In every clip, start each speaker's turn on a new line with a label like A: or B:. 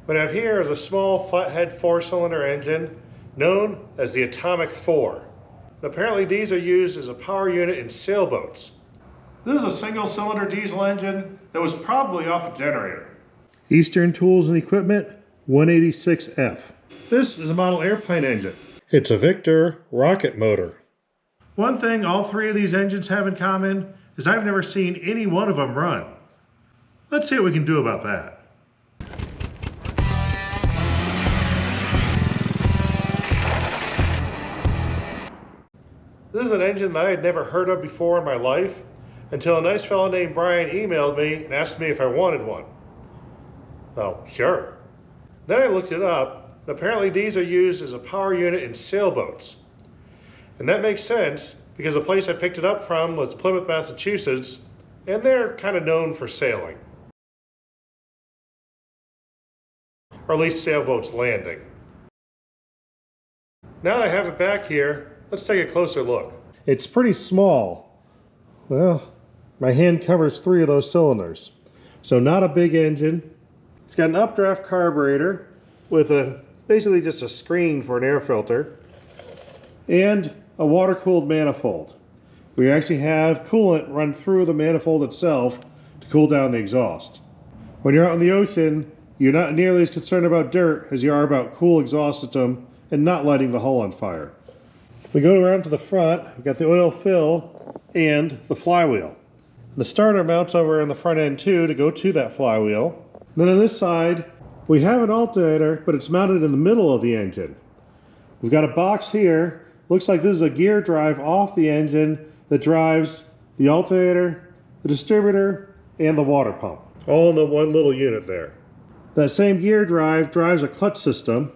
A: What I have here is a small flathead 4-cylinder engine known as the Atomic 4. And apparently these are used as a power unit in sailboats. This is a single-cylinder diesel engine that was probably off a generator. Eastern Tools and Equipment 186F. This is a model airplane engine. It's a Victor rocket motor. One thing all three of these engines have in common is I've never seen any one of them run. Let's see what we can do about that. This is an engine that I had never heard of before in my life until a nice fellow named Brian emailed me and asked me if I wanted one. Well, sure. Then I looked it up, and apparently these are used as a power unit in sailboats. And that makes sense because the place I picked it up from was Plymouth, Massachusetts, and they're kind of known for sailing. Or at least sailboats landing. Now that I have it back here, let's take a closer look. It's pretty small. Well, my hand covers 3 of those cylinders. So not a big engine. It's got an updraft carburetor with basically just a screen for an air filter and a water-cooled manifold. We actually have coolant run through the manifold itself to cool down the exhaust. When you're out in the ocean, you're not nearly as concerned about dirt as you are about cool exhaust system and not lighting the hull on fire. We go around to the front, we've got the oil fill and the flywheel. The starter mounts over in the front end too to go to that flywheel. Then on this side, we have an alternator, but it's mounted in the middle of the engine. We've got a box here. Looks like this is a gear drive off the engine that drives the alternator, the distributor, and the water pump. All in the one little unit there. That same gear drive drives a clutch system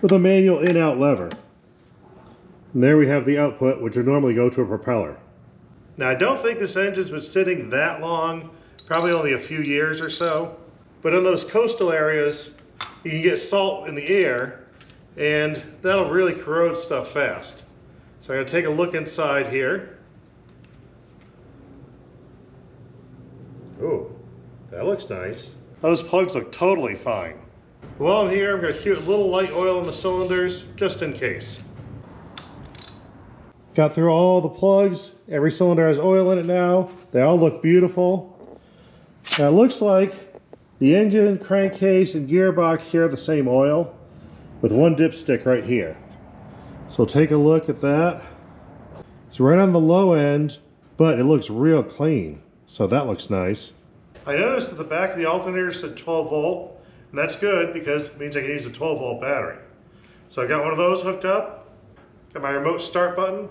A: with a manual in-out lever. And there we have the output, which would normally go to a propeller. Now I don't think this engine's been sitting that long, probably only a few years or so. But in those coastal areas, you can get salt in the air, and that'll really corrode stuff fast. So I'm going to take a look inside here. Oh, that looks nice. Those plugs look totally fine. While I'm here, I'm going to shoot a little light oil in the cylinders, just in case. Got through all the plugs. Every cylinder has oil in it now. They all look beautiful. Now it looks like the engine, crankcase, and gearbox share the same oil with one dipstick right here. So take a look at that. It's right on the low end, but it looks real clean. So that looks nice. I noticed that the back of the alternator said 12 volt, and that's good because it means I can use a 12 volt battery. So I got one of those hooked up, got my remote start button.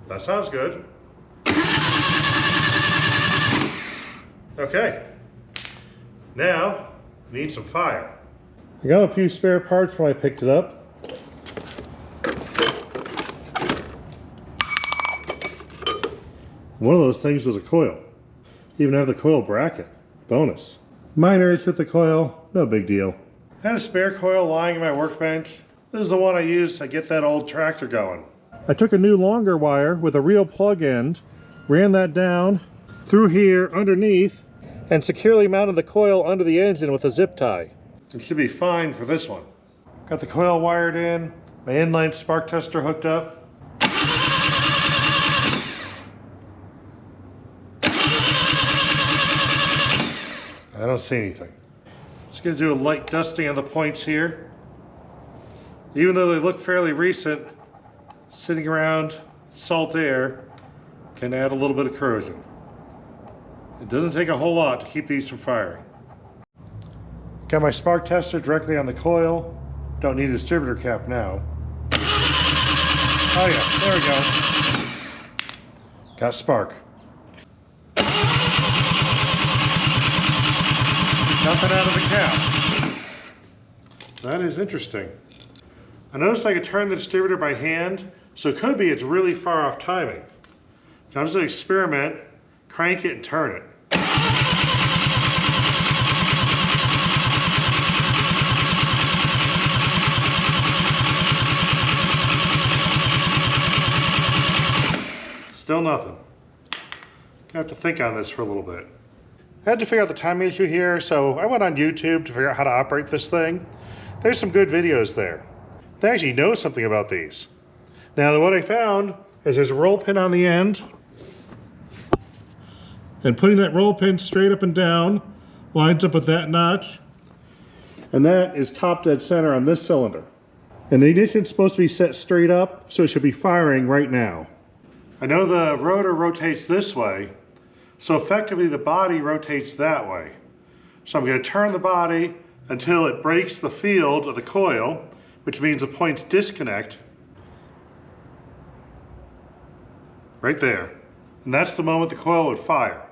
A: That sounds good. Okay, now we need some fire. I got a few spare parts when I picked it up. One of those things was a coil. Even have the coil bracket. Bonus. Minor issue with the coil, no big deal. I had a spare coil lying in my workbench. This is the one I used to get that old tractor going. I took a new longer wire with a real plug end, ran that down through here underneath, and securely mounted the coil under the engine with a zip tie. It should be fine for this one. Got the coil wired in, my inline spark tester hooked up. I don't see anything. Just gonna do a light dusting on the points here. Even though they look fairly recent, sitting around salt air can add a little bit of corrosion. It doesn't take a whole lot to keep these from firing. Got my spark tester directly on the coil. Don't need a distributor cap now. Oh yeah, there we go. Got spark. Nothing out of the cap. That is interesting. I noticed I could turn the distributor by hand, so it could be it's really far off timing. So I'm just going to experiment, crank it and turn it. Still nothing. I have to think on this for a little bit. I had to figure out the timing issue here, so I went on YouTube to figure out how to operate this thing. There's some good videos there. They actually know something about these. Now, what I found is there's a roll pin on the end, and putting that roll pin straight up and down lines up with that notch, and that is top dead center on this cylinder. And the ignition's supposed to be set straight up, so it should be firing right now. I know the rotor rotates this way, so effectively the body rotates that way. So I'm going to turn the body until it breaks the field of the coil, which means the points disconnect. Right there. And that's the moment the coil would fire.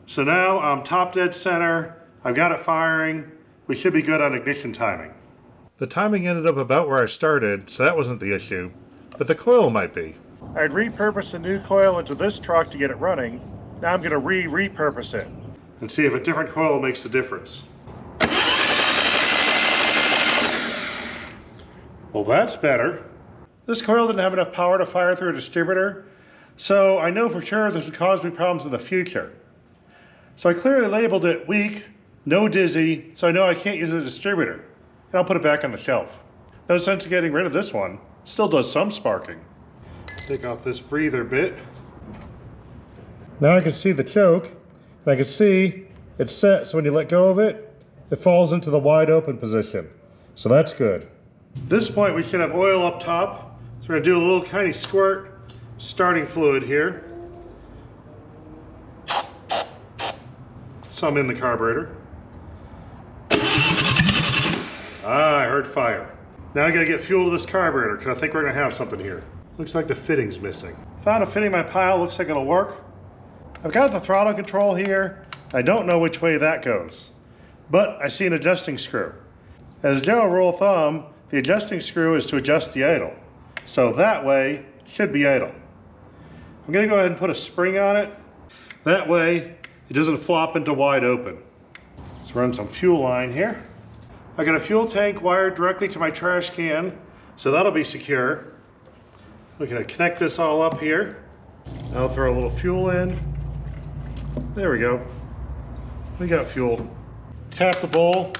A: So now I'm top dead center, I've got it firing, we should be good on ignition timing. The timing ended up about where I started, so that wasn't the issue, but the coil might be. I'd repurposed a new coil into this truck to get it running. Now I'm going to repurpose it and see if a different coil makes the difference. Well, that's better. This coil didn't have enough power to fire through a distributor, so I know for sure this would cause me problems in the future. So I clearly labeled it weak, no dizzy, so I know I can't use a distributor. And I'll put it back on the shelf. No sense in getting rid of this one. Still does some sparking. Take off this breather bit. Now I can see the choke, and I can see it's set, so when you let go of it, it falls into the wide open position. So that's good. At this point we should have oil up top, so we're going to do a little tiny squirt starting fluid here. Some in the carburetor. Ah, I heard fire. Now I gotta get fuel to this carburetor because I think we're gonna have something here. Looks like the fitting's missing. Found a fitting in my pile, looks like it'll work. I've got the throttle control here. I don't know which way that goes, but I see an adjusting screw. As a general rule of thumb, the adjusting screw is to adjust the idle. So that way, it should be idle. I'm gonna go ahead and put a spring on it. That way, it doesn't flop into wide open. Let's run some fuel line here. I got a fuel tank wired directly to my trash can, so that'll be secure. We're gonna connect this all up here. I'll throw a little fuel in. There we go. We got fuel. Tap the bowl.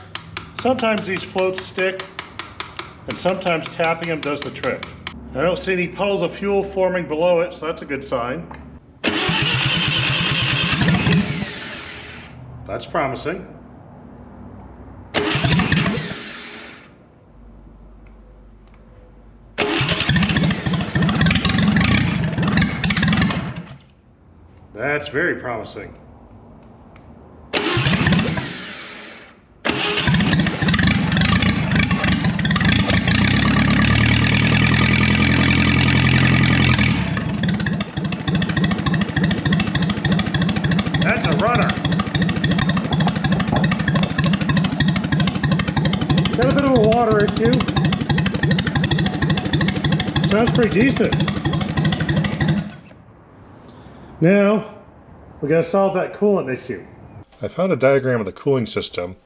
A: Sometimes these floats stick, and sometimes tapping them does the trick. I don't see any puddles of fuel forming below it, so that's a good sign. That's promising. That's very promising. That's a runner. Got a bit of a water issue. Sounds pretty decent. Now, we got to solve that coolant issue. I found a diagram of the cooling system,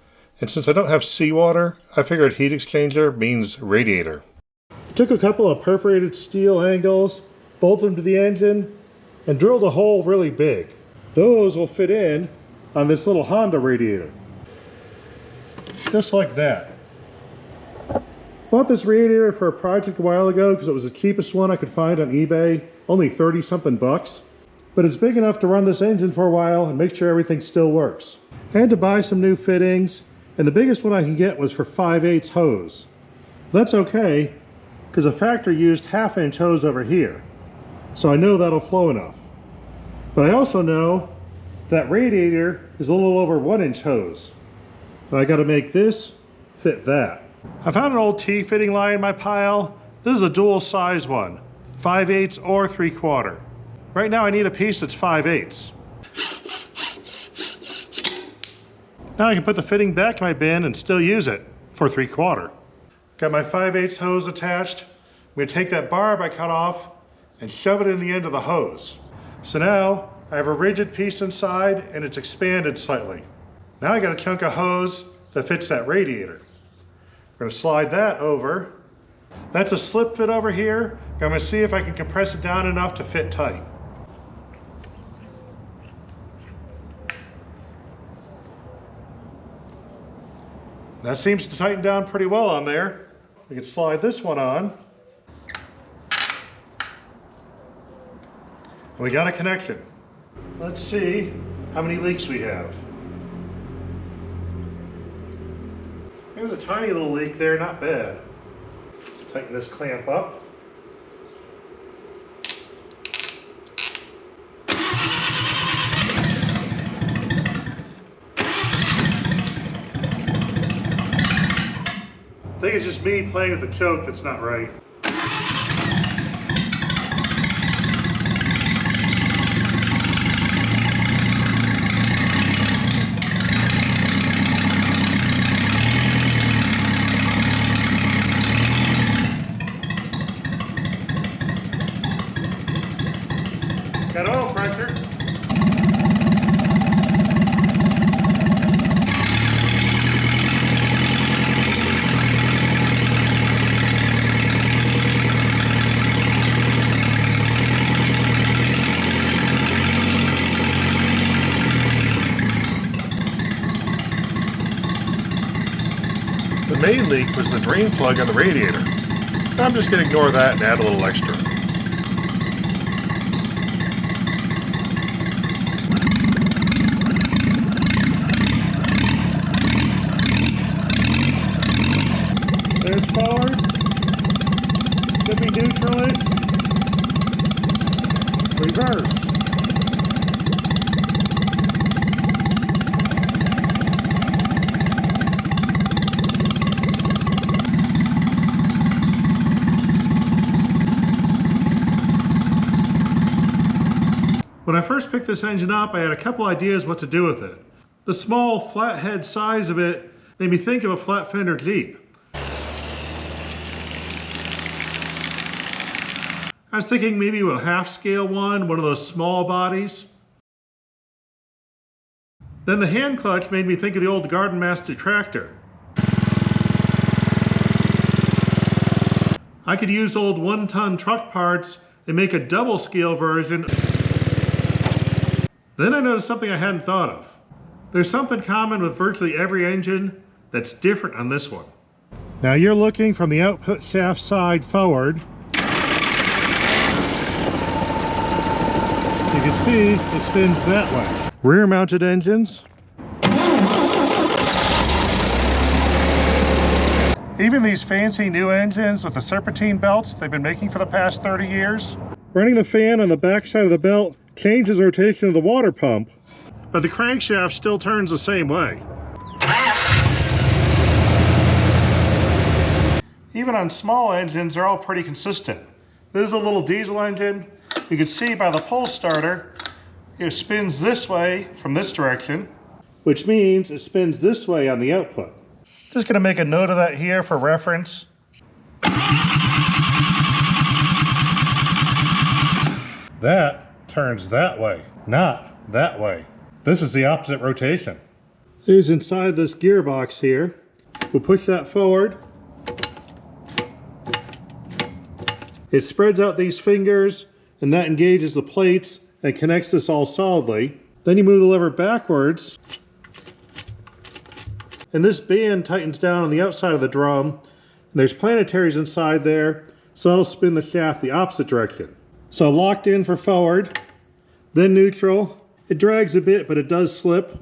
A: and since I don't have seawater, I figured heat exchanger means radiator. Took a couple of perforated steel angles, bolted them to the engine, and drilled a hole really big. Those will fit in on this little Honda radiator. Just like that. Bought this radiator for a project a while ago because it was the cheapest one I could find on eBay, only 30 something bucks. But it's big enough to run this engine for a while and make sure everything still works. I had to buy some new fittings, and the biggest one I could get was for 5/8 hose. That's okay, because the factory used 1/2 inch hose over here, so I know that'll flow enough. But I also know that radiator is a little over 1 inch hose, but I got to make this fit that. I found an old T-fitting line in my pile. This is a dual size one, 5/8 or 3/4. Right now I need a piece that's 5/8. Now I can put the fitting back in my bin and still use it for 3/4. Got my 5/8 hose attached. I'm going to take that barb I cut off and shove it in the end of the hose. So now I have a rigid piece inside and it's expanded slightly. Now I got a chunk of hose that fits that radiator. I'm going to slide that over. That's a slip fit over here. I'm going to see if I can compress it down enough to fit tight. That seems to tighten down pretty well on there. We can slide this one on. And we got a connection. Let's see how many leaks we have. There's a tiny little leak there, not bad. Let's tighten this clamp up. I think it's just me playing with the choke that's not right. Got oil pressure. The main leak was the drain plug on the radiator. I'm just going to ignore that and add a little extra. There's forward. Should be neutral-ish. Reverse. When I first picked this engine up, I had a couple ideas what to do with it. The small flathead size of it made me think of a flat fender Jeep. I was thinking maybe a half scale one of those small bodies. Then the hand clutch made me think of the old Garden Master tractor. I could use old 1-ton truck parts and make a double scale version. Then I noticed something I hadn't thought of. There's something common with virtually every engine that's different on this one. Now you're looking from the output shaft side forward. You can see it spins that way. Rear mounted engines. Even these fancy new engines with the serpentine belts they've been making for the past 30 years. Running the fan on the back side of the belt changes the rotation of the water pump, but the crankshaft still turns the same way. Even on small engines, they're all pretty consistent. This is a little diesel engine. You can see by the pull starter, it spins this way from this direction, which means it spins this way on the output. Just gonna make a note of that here for reference. That turns that way, not that way. This is the opposite rotation. There's inside this gearbox here. We'll push that forward. It spreads out these fingers and that engages the plates and connects this all solidly. Then you move the lever backwards and this band tightens down on the outside of the drum. And there's planetaries inside there, so that'll spin the shaft the opposite direction. So locked in for forward, then neutral. It drags a bit, but it does slip.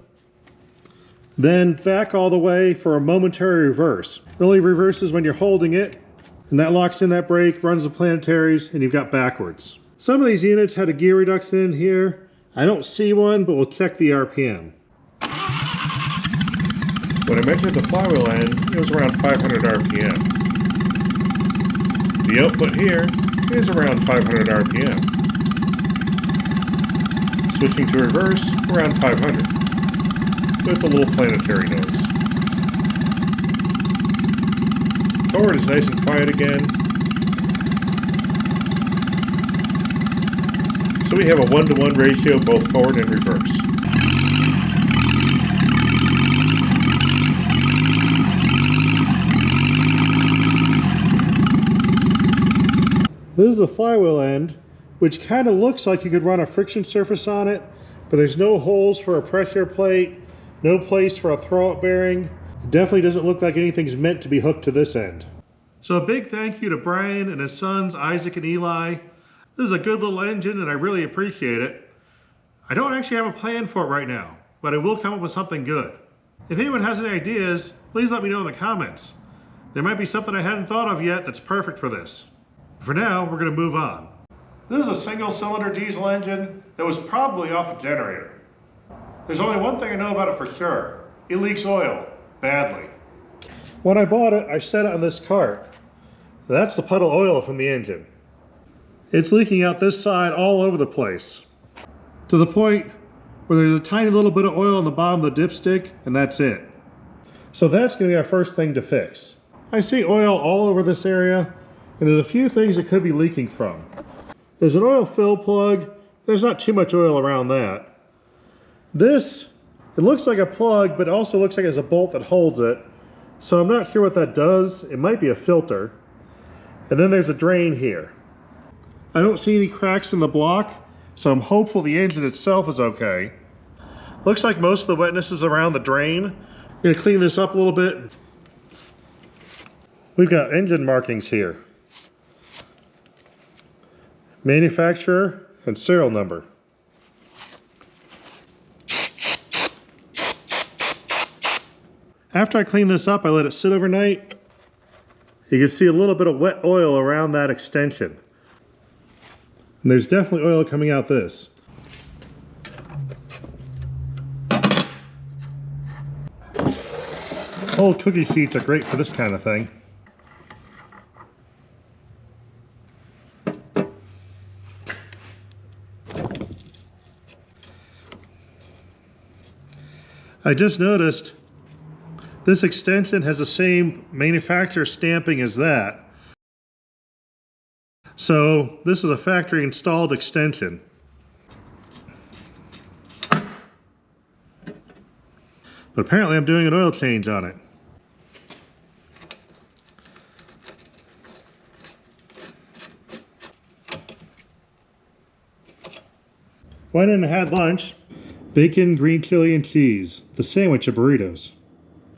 A: Then back all the way for a momentary reverse. It only reverses when you're holding it, and that locks in that brake, runs the planetaries, and you've got backwards. Some of these units had a gear reduction in here. I don't see one, but we'll check the RPM. When I measured the flywheel end, it was around 500 RPM. The output here is around 500 RPM. Switching to reverse, around 500, with a little planetary noise. Forward is nice and quiet again. So we have a 1-to-1 ratio both forward and reverse. This is the flywheel end, which kind of looks like you could run a friction surface on it, but there's no holes for a pressure plate, no place for a throwout bearing. It definitely doesn't look like anything's meant to be hooked to this end. So a big thank you to Brian and his sons, Isaac and Eli. This is a good little engine and I really appreciate it. I don't actually have a plan for it right now, but I will come up with something good. If anyone has any ideas, please let me know in the comments. There might be something I hadn't thought of yet that's perfect for this. For now, we're going to move on. This is a single-cylinder diesel engine that was probably off a generator. There's only one thing I know about it for sure. It leaks oil, badly. When I bought it, I set it on this cart. That's the puddle of oil from the engine. It's leaking out this side all over the place, to the point where there's a tiny little bit of oil on the bottom of the dipstick, and that's it. So that's going to be our first thing to fix. I see oil all over this area, and there's a few things it could be leaking from. There's an oil fill plug. There's not too much oil around that. This, it looks like a plug, but it also looks like there's a bolt that holds it. So I'm not sure what that does. It might be a filter. And then there's a drain here. I don't see any cracks in the block, so I'm hopeful the engine itself is okay. Looks like most of the wetness is around the drain. I'm going to clean this up a little bit. We've got engine markings here. Manufacturer and serial number. After I clean this up, I let it sit overnight. You can see a little bit of wet oil around that extension. And there's definitely oil coming out this. Old cookie sheets are great for this kind of thing. I just noticed this extension has the same manufacturer stamping as that. So this is a factory installed extension. But apparently I'm doing an oil change on it. Went in and had lunch. Bacon, green chili, and cheese. The sandwich of burritos.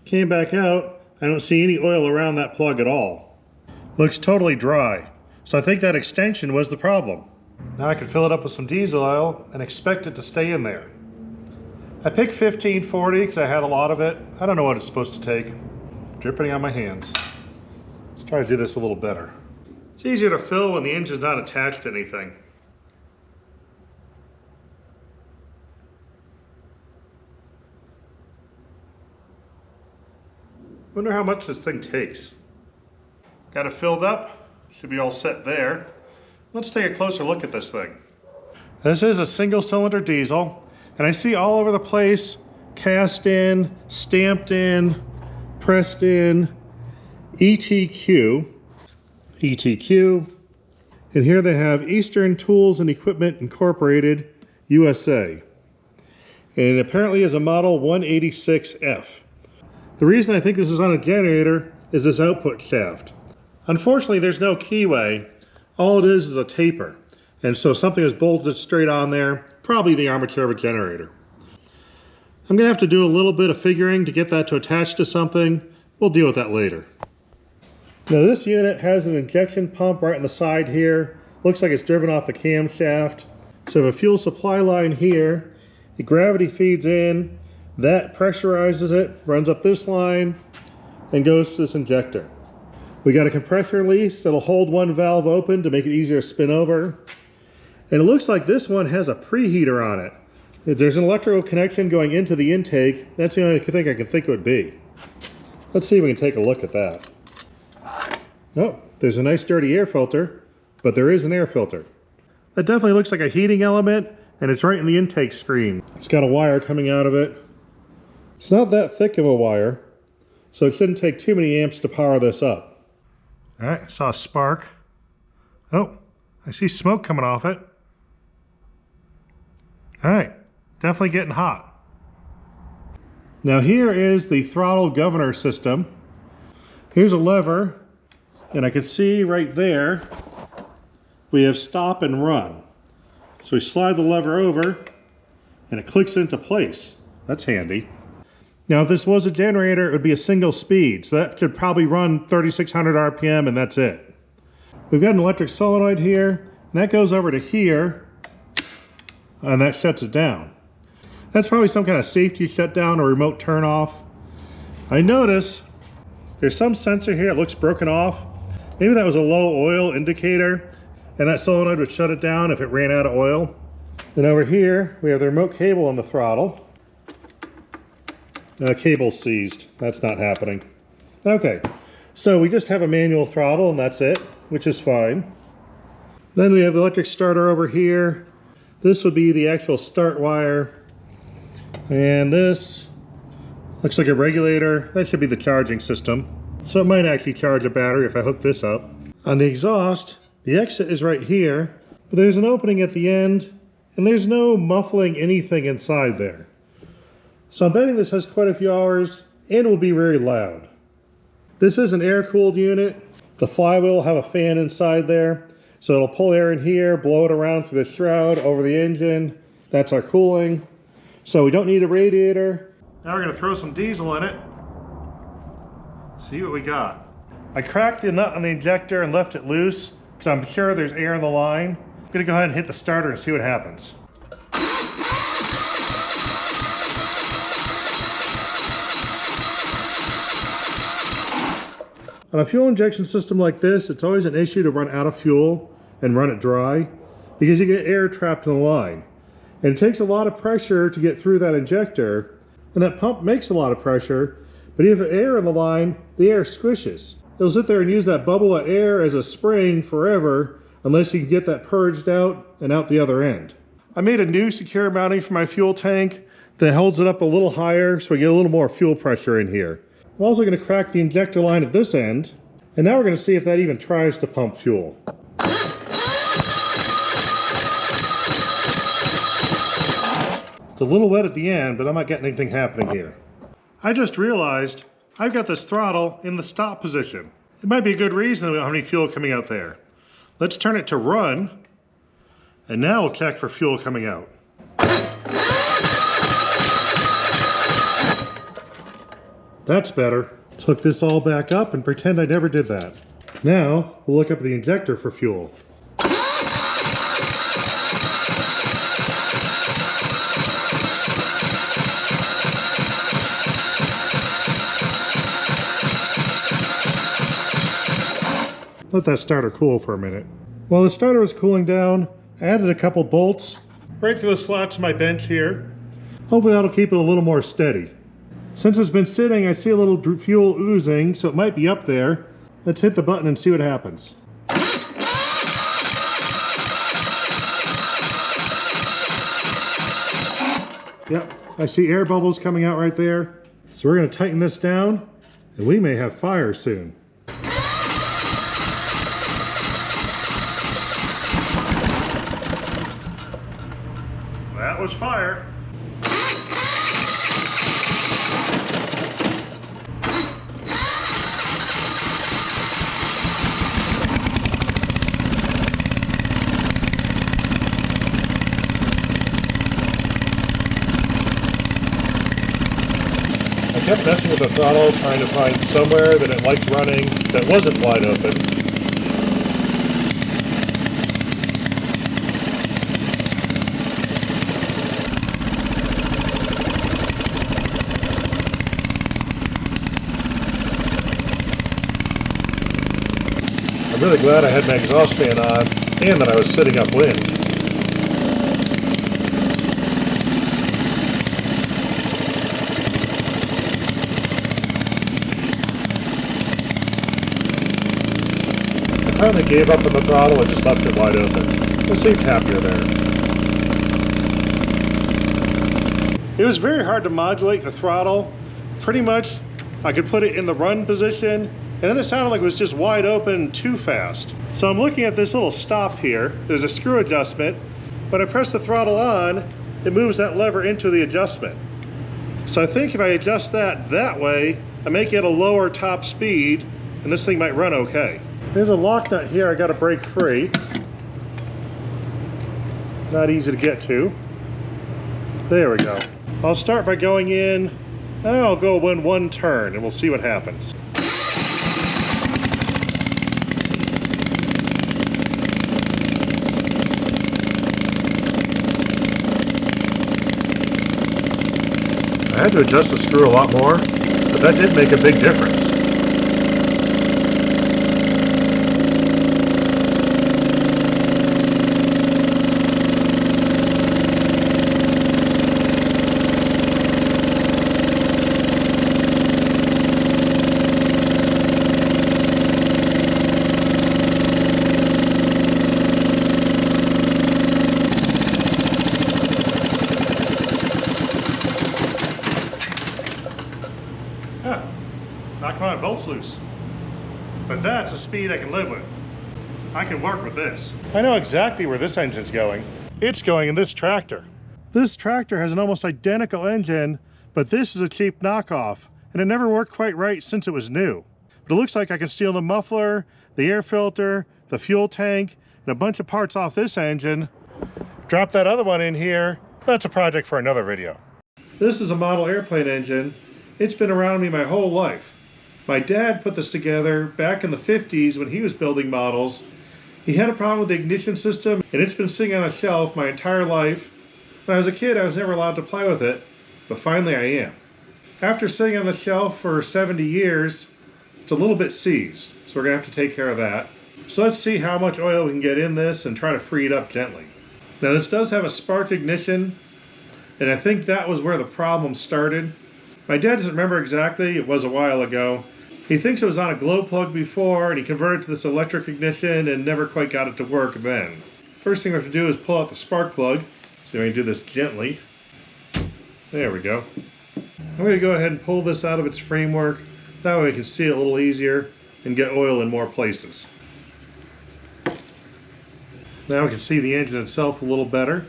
A: Came back out. I don't see any oil around that plug at all. Looks totally dry. So I think that extension was the problem. Now I can fill it up with some diesel oil and expect it to stay in there. I picked 1540 because I had a lot of it. I don't know what it's supposed to take. Dripping on my hands. Let's try to do this a little better. It's easier to fill when the engine's not attached to anything. Wonder how much this thing takes. Got it filled up. Should be all set there. Let's take a closer look at this thing. This is a single-cylinder diesel, and I see all over the place, cast in, stamped in, pressed in, ETQ, and here they have Eastern Tools and Equipment Incorporated, USA. And it apparently is a model 186F. The reason I think this is on a generator is this output shaft. Unfortunately, there's no keyway. All it is a taper. And so something is bolted straight on there, probably the armature of a generator. I'm gonna have to do a little bit of figuring to get that to attach to something. We'll deal with that later. Now this unit has an injection pump right in the side here. Looks like it's driven off the camshaft. So we have a fuel supply line here. The gravity feeds in. That pressurizes it, runs up this line, and goes to this injector. We got a compressor release that'll hold one valve open to make it easier to spin over. And it looks like this one has a preheater on it. There's an electrical connection going into the intake. That's the only thing I can think it would be. Let's see if we can take a look at that. Oh, there's a nice dirty air filter, but there is an air filter. That definitely looks like a heating element, and it's right in the intake screen. It's got a wire coming out of it. It's not that thick of a wire, so it shouldn't take too many amps to power this up. All right, I saw a spark. Oh, I see smoke coming off it. All right, definitely getting hot. Now here is the throttle governor system. Here's a lever, and I can see right there, we have stop and run. So we slide the lever over, and it clicks into place. That's handy. Now, if this was a generator, it would be a single speed, so that should probably run 3,600 RPM and that's it. We've got an electric solenoid here, and that goes over to here, and that shuts it down. That's probably some kind of safety shutdown or remote turn off. I notice there's some sensor here, it looks broken off. Maybe that was a low oil indicator, and that solenoid would shut it down if it ran out of oil. Then over here, we have the remote cable on the throttle. Cable's seized. That's not happening. Okay, so we just have a manual throttle and that's it, which is fine. Then we have the electric starter over here. This would be the actual start wire. And this looks like a regulator. That should be the charging system. So it might actually charge a battery if I hook this up. On the exhaust, the exit is right here, but there's an opening at the end, and there's no muffling anything inside there. So I'm betting this has quite a few hours and will be very loud. This is an air-cooled unit. The flywheel will have a fan inside there, so it'll pull air in here, blow it around through the shroud over the engine. That's our cooling. So we don't need a radiator. Now we're going to throw some diesel in it. Let's see what we got. I cracked the nut on the injector and left it loose because I'm sure there's air in the line. I'm going to go ahead and hit the starter and see what happens. On a fuel injection system like this, it's always an issue to run out of fuel and run it dry because you get air trapped in the line. And it takes a lot of pressure to get through that injector, and that pump makes a lot of pressure, but if you have air in the line, the air squishes. It'll sit there and use that bubble of air as a spring forever unless you can get that purged out and out the other end. I made a new secure mounting for my fuel tank that holds it up a little higher so we get a little more fuel pressure in here. I'm also going to crack the injector line at this end, and now we're going to see if that even tries to pump fuel. It's a little wet at the end, but I'm not getting anything happening here. I just realized I've got this throttle in the stop position. It might be a good reason we don't have any fuel coming out there. Let's turn it to run, and now we'll check for fuel coming out. That's better. Let's hook this all back up and pretend I never did that. Now, we'll look up the injector for fuel. Let that starter cool for a minute. While the starter was cooling down, I added a couple bolts right through the slots of my bench here. Hopefully that'll keep it a little more steady. Since it's been sitting, I see a little fuel oozing, so it might be up there. Let's hit the button and see what happens. Yep, I see air bubbles coming out right there. So we're going to tighten this down, and we may have fire soon. That was fire. I kept messing with the throttle, trying to find somewhere that it liked running that wasn't wide open. I'm really glad I had my exhaust fan on and that I was sitting upwind. I finally gave up on the throttle and just left it wide open. I seemed happier there. It was very hard to modulate the throttle. Pretty much I could put it in the run position, and then it sounded like it was just wide open too fast. So I'm looking at this little stop here. There's a screw adjustment. When I press the throttle on, it moves that lever into the adjustment. So I think if I adjust that way, I make it a lower top speed, and this thing might run okay. There's a lock nut here I got to break free. Not easy to get to. There we go. I'll start by going in I'll go in one turn and we'll see what happens. I had to adjust the screw a lot more, but that did make a big difference. Knock my bolts loose. But that's a speed I can live with. I can work with this. I know exactly where this engine's going. It's going in this tractor. This tractor has an almost identical engine, but this is a cheap knockoff, and it never worked quite right since it was new. But it looks like I can steal the muffler, the air filter, the fuel tank, and a bunch of parts off this engine, drop that other one in here. That's a project for another video. This is a model airplane engine. It's been around me my whole life. My dad put this together back in the 50s when he was building models. He had a problem with the ignition system, and it's been sitting on a shelf my entire life. When I was a kid, I was never allowed to play with it, but finally I am. After sitting on the shelf for 70 years, it's a little bit seized, so we're gonna have to take care of that. So let's see how much oil we can get in this and try to free it up gently. Now this does have a spark ignition, and I think that was where the problem started. My dad doesn't remember exactly, it was a while ago. He thinks it was on a glow plug before, and he converted to this electric ignition and never quite got it to work then. First thing we have to do is pull out the spark plug. So we can do this gently. There we go. I'm going to go ahead and pull this out of its framework. That way we can see it a little easier and get oil in more places. Now we can see the engine itself a little better.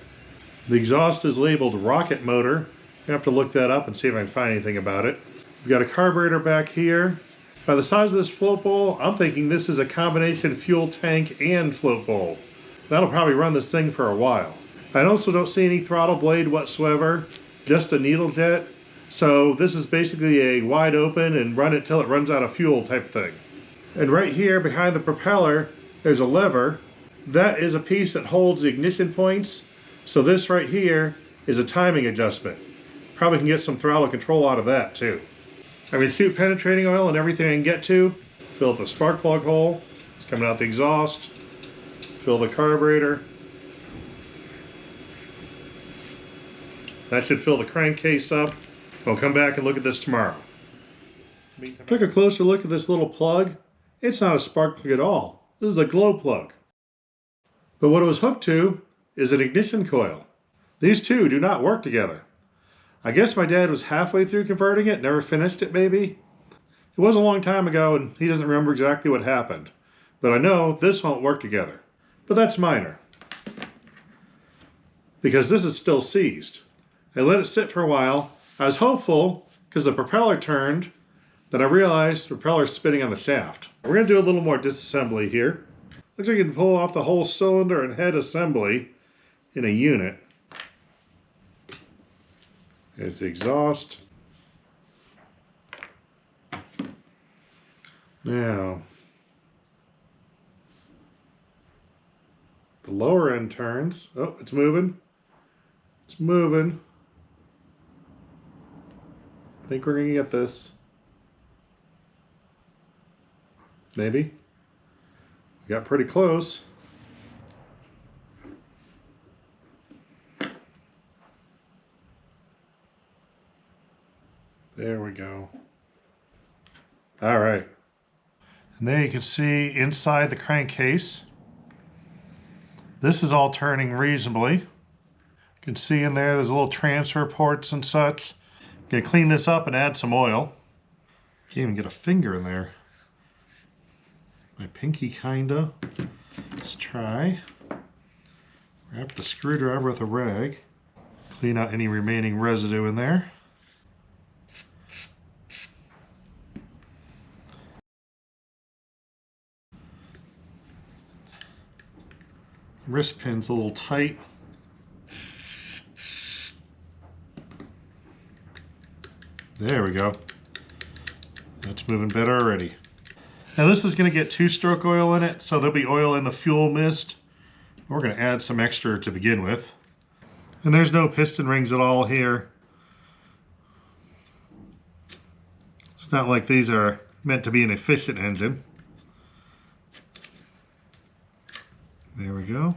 A: The exhaust is labeled rocket motor. I have to look that up and see if I can find anything about it. We've got a carburetor back here. By the size of this float bowl, I'm thinking this is a combination fuel tank and float bowl. That'll probably run this thing for a while. I also don't see any throttle blade whatsoever, just a needle jet. So this is basically a wide open and run it till it runs out of fuel type thing. And right here behind the propeller, there's a lever. That is a piece that holds the ignition points. So this right here is a timing adjustment. Probably can get some throttle control out of that too. I'm going to shoot penetrating oil and everything I can get to. Fill up the spark plug hole. It's coming out the exhaust. Fill the carburetor. That should fill the crankcase up. We'll come back and look at this tomorrow. Took a closer look at this little plug. It's not a spark plug at all. This is a glow plug. But what it was hooked to is an ignition coil. These two do not work together. I guess my dad was halfway through converting it, never finished it maybe. It was a long time ago and he doesn't remember exactly what happened. But I know this won't work together. But that's minor. Because this is still seized. I let it sit for a while. I was hopeful, because the propeller turned, that I realized the propeller's spinning on the shaft. We're going to do a little more disassembly here. Looks like you can pull off the whole cylinder and head assembly in a unit. There's the exhaust. Now, the lower end turns. Oh, it's moving. It's moving. I think we're going to get this. Maybe. We got pretty close. There we go. All right. And there you can see inside the crankcase. This is all turning reasonably. You can see in there's little transfer ports and such. Gonna clean this up and add some oil. Can't even get a finger in there. My pinky kinda. Let's try. Wrap the screwdriver with a rag. Clean out any remaining residue in there. Wrist pin's a little tight. There we go. That's moving better already. Now this is going to get 2-stroke oil in it, so there'll be oil in the fuel mist. We're going to add some extra to begin with. And there's no piston rings at all here. It's not like these are meant to be an efficient engine. There we go.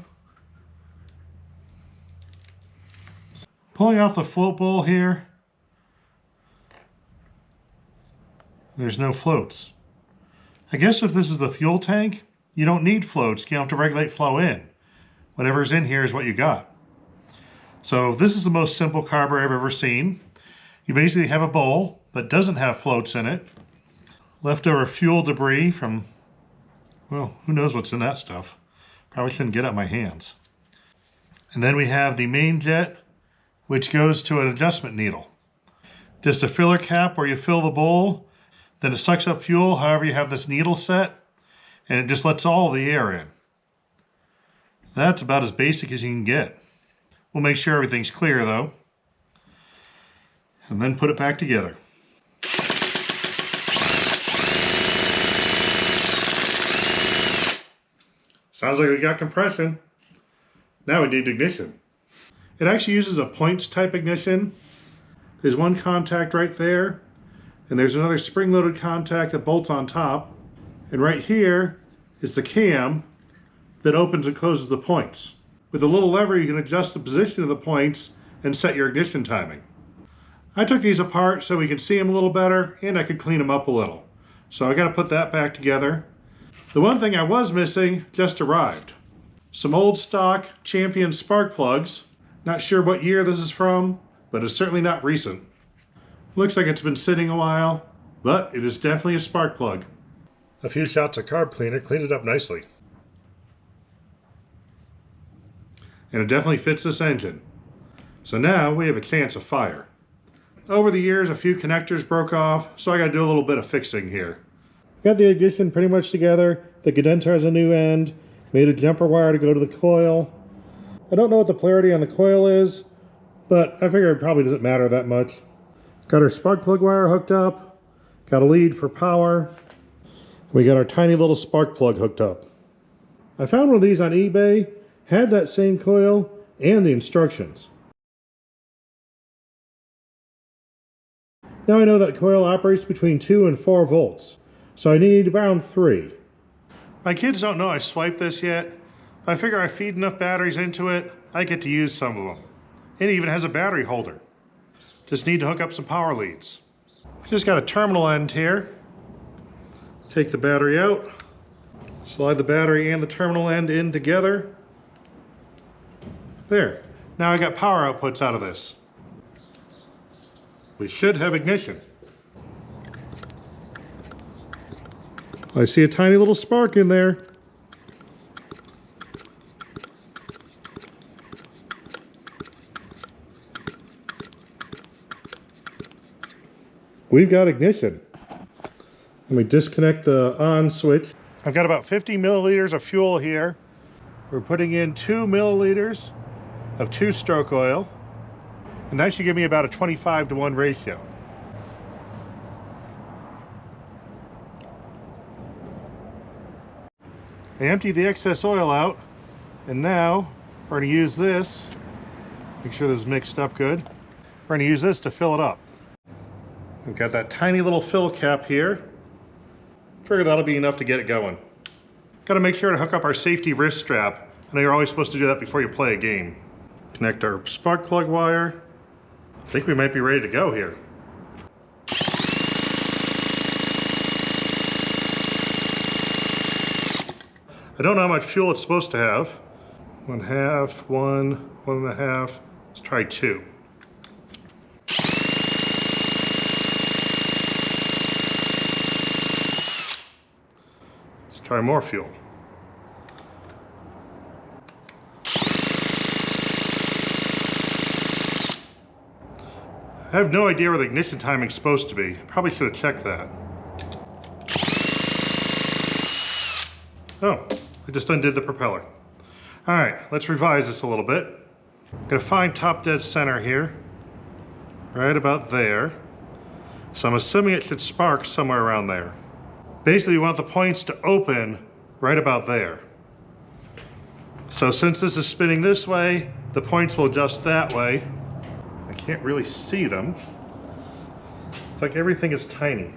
A: Pulling off the float bowl here, there's no floats. I guess if this is the fuel tank, you don't need floats. You don't have to regulate flow in. Whatever's in here is what you got. So this is the most simple carburetor I've ever seen. You basically have a bowl that doesn't have floats in it. Leftover fuel debris from, well, who knows what's in that stuff. Probably shouldn't get up my hands. And then we have the main jet, which goes to an adjustment needle. Just a filler cap where you fill the bowl, then it sucks up fuel however you have this needle set, and it just lets all the air in. That's about as basic as you can get. We'll make sure everything's clear though, and then put it back together. Sounds like we got compression. Now we need ignition. It actually uses a points type ignition. There's one contact right there, and there's another spring-loaded contact that bolts on top. And right here is the cam that opens and closes the points. With a little lever, you can adjust the position of the points and set your ignition timing. I took these apart so we could see them a little better, and I could clean them up a little. So I got to put that back together. The one thing I was missing just arrived. Some old stock Champion spark plugs. Not sure what year this is from, but it's certainly not recent. Looks like it's been sitting a while, but it is definitely a spark plug. A few shots of carb cleaner cleaned it up nicely. And it definitely fits this engine. So now we have a chance of fire. Over the years, a few connectors broke off, so I got to do a little bit of fixing here. Got the ignition pretty much together. The condenser has a new end. Made a jumper wire to go to the coil. I don't know what the polarity on the coil is, but I figure it probably doesn't matter that much. Got our spark plug wire hooked up. Got a lead for power. We got our tiny little spark plug hooked up. I found one of these on eBay. Had that same coil and the instructions. Now I know that coil operates between 2 and 4 volts, so I need around 3. My kids don't know I swiped this yet. I figure I feed enough batteries into it, I get to use some of them. It even has a battery holder. Just need to hook up some power leads. Just got a terminal end here. Take the battery out, slide the battery and the terminal end in together. There, now I got power outputs out of this. We should have ignition. I see a tiny little spark in there. We've got ignition. Let me disconnect the on switch. I've got about 50 milliliters of fuel here. We're putting in 2 milliliters of 2-stroke oil, and that should give me about a 25-to-1 ratio. I emptied the excess oil out, and now we're going to use this. Make sure this is mixed up good. We're going to use this to fill it up. We've got that tiny little fill cap here. Figure that'll be enough to get it going. Got to make sure to hook up our safety wrist strap. I know you're always supposed to do that before you play a game. Connect our spark plug wire. I think we might be ready to go here. I don't know how much fuel it's supposed to have. 1/2, 1, 1.5. Let's try 2. Let's try more fuel. I have no idea where the ignition timing's supposed to be. Probably should have checked that. Oh, I just undid the propeller. All right, let's revise this a little bit. I'm gonna find top dead center here, right about there. So I'm assuming it should spark somewhere around there. Basically, we want the points to open right about there. So since this is spinning this way, the points will adjust that way. I can't really see them. It's like everything is tiny.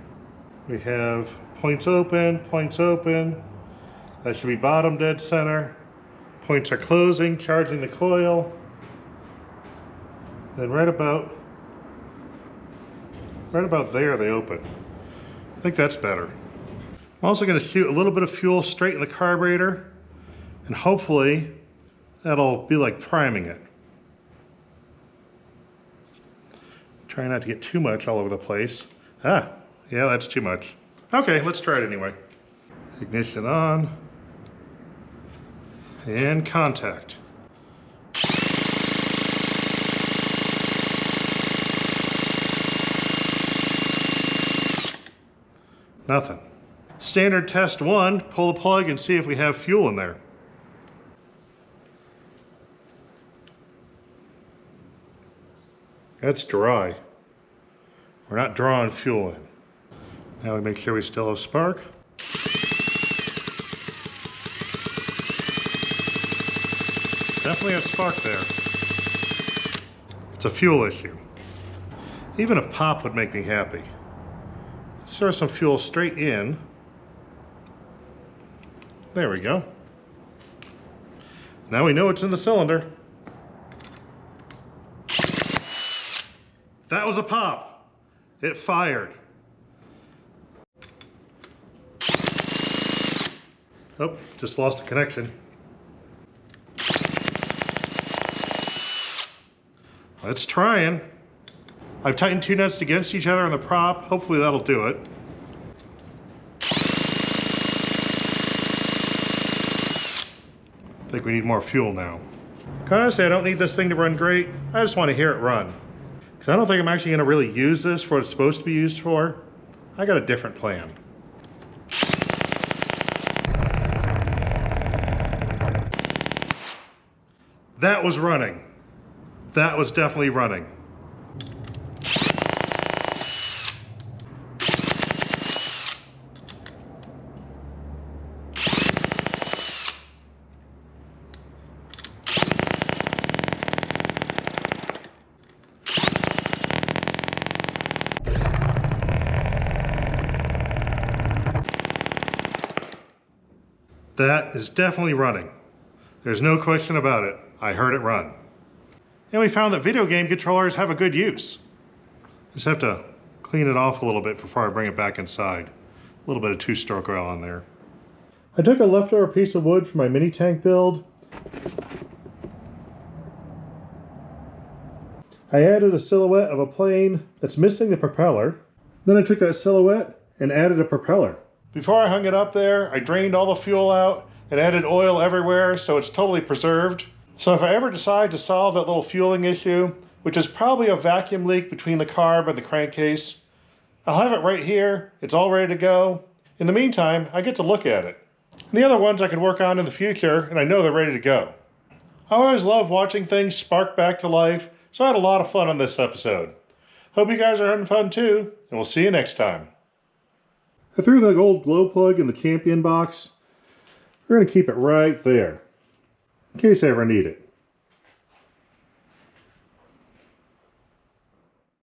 A: We have points open, points open. That should be bottom dead center. Points are closing, charging the coil. Then right about there they open. I think that's better. I'm also going to shoot a little bit of fuel straight in the carburetor, and hopefully that'll be like priming it. Try not to get too much all over the place. Ah, yeah, that's too much. Okay, let's try it anyway. Ignition on. And contact. Nothing. Standard test 1, pull the plug and see if we have fuel in there. That's dry. We're not drawing fuel in. Now we make sure we still have spark. Definitely have spark there. It's a fuel issue. Even a pop would make me happy. Let's throw some fuel straight in. There we go. Now we know it's in the cylinder. That was a pop. It fired. Oh, just lost a connection. It's trying. I've tightened two nuts against each other on the prop. Hopefully that'll do it. I think we need more fuel now. Quite honestly, I don't need this thing to run great. I just want to hear it run. Because I don't think I'm actually going to really use this for what it's supposed to be used for. I got a different plan. That was running. That was definitely running. That is definitely running. There's no question about it. I heard it run. And we found that video game controllers have a good use. Just have to clean it off a little bit before I bring it back inside. A little bit of two-stroke oil on there. I took a leftover piece of wood for my mini tank build. I added a silhouette of a plane that's missing the propeller. Then I took that silhouette and added a propeller. Before I hung it up there, I drained all the fuel out and added oil everywhere so it's totally preserved. So if I ever decide to solve that little fueling issue, which is probably a vacuum leak between the carb and the crankcase, I'll have it right here. It's all ready to go. In the meantime, I get to look at it. And the other ones I can work on in the future, and I know they're ready to go. I always love watching things spark back to life, so I had a lot of fun on this episode. Hope you guys are having fun too, and we'll see you next time. I threw the old glow plug in the Champion box. We're going to keep it right there, in case I ever need it.